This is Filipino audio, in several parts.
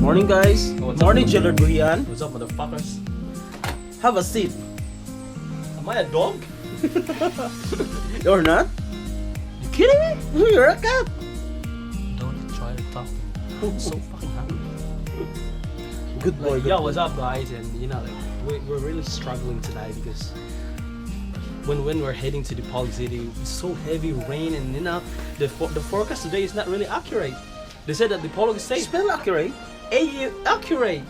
Morning, guys. Morning, Chillard Buhian. What's up, motherfuckers? Have a seat. Am I a dog? You're not? You kidding me? You're a cat. Don't try to talk to me. I'm so fucking hungry. Good boy. Yo, what's up, guys? And you know, like we're really struggling tonight because when we're heading to the Polog City, it's so heavy rain, and you know the forecast today is not really accurate. They said that the Polog is safe. Spell accurate. Accurate.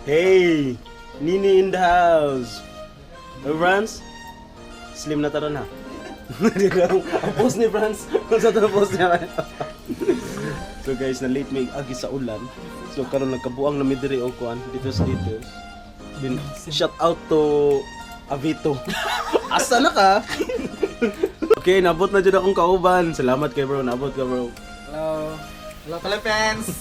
Hey, Nini in the house. Hey, Franz. Slim na taron ha. Ang post ni Franz. Kung sa ito post niya. So guys, na-late may agi sa ulan. So karon nagkabuang na midiri o kuan dito. Then shout out to Avito. Asa na ka? Okay, nabot na dyan akong kauban. Salamat kay bro, nabot ka bro. Hello. Hello, Philippines.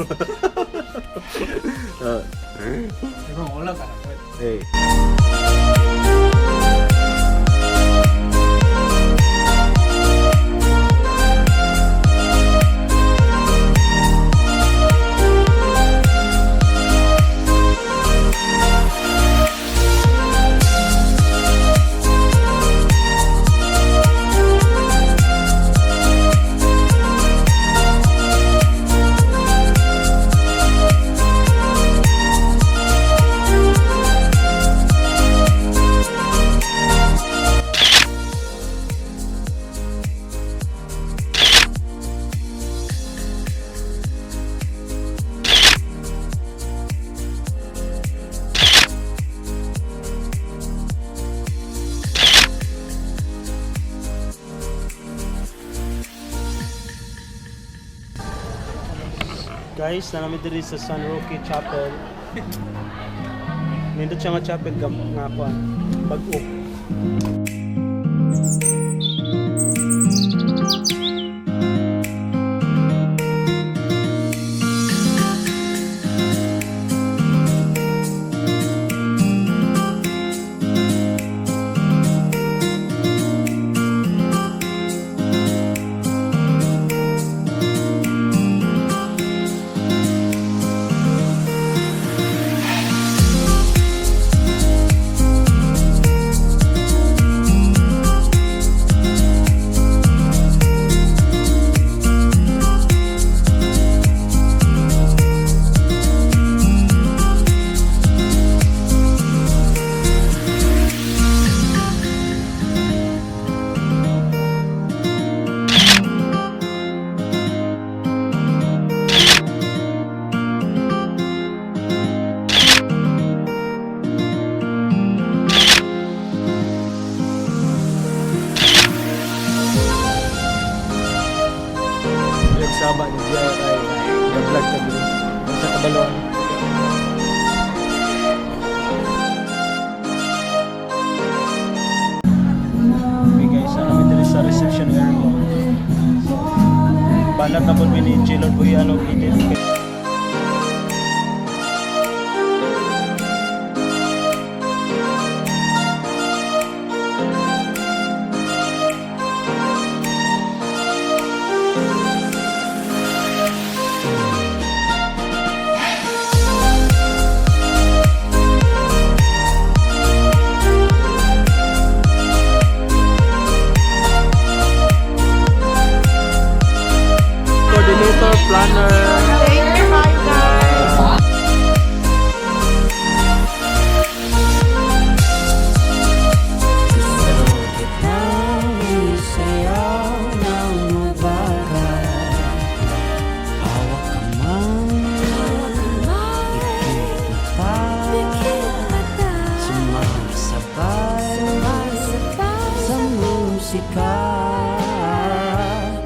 Bro, wala ka. Hey. Guys, na namin diri sa San Roque Chapel. Nindot siya nga chapel nga kuan. Bag-o. Saba ni Jia ay nag-vlog ka dito sa Kabaluan. Okay guys, ano namin dito sa reception area. Banat na po ni Chillard Buhian o Edith. Coordinator, planner. Thank you, hi guys.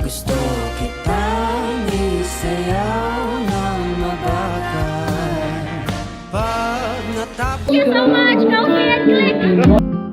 Gusto kitang isayaw ng mabagay. Pag natapos Thank you so much. Don't forget to click.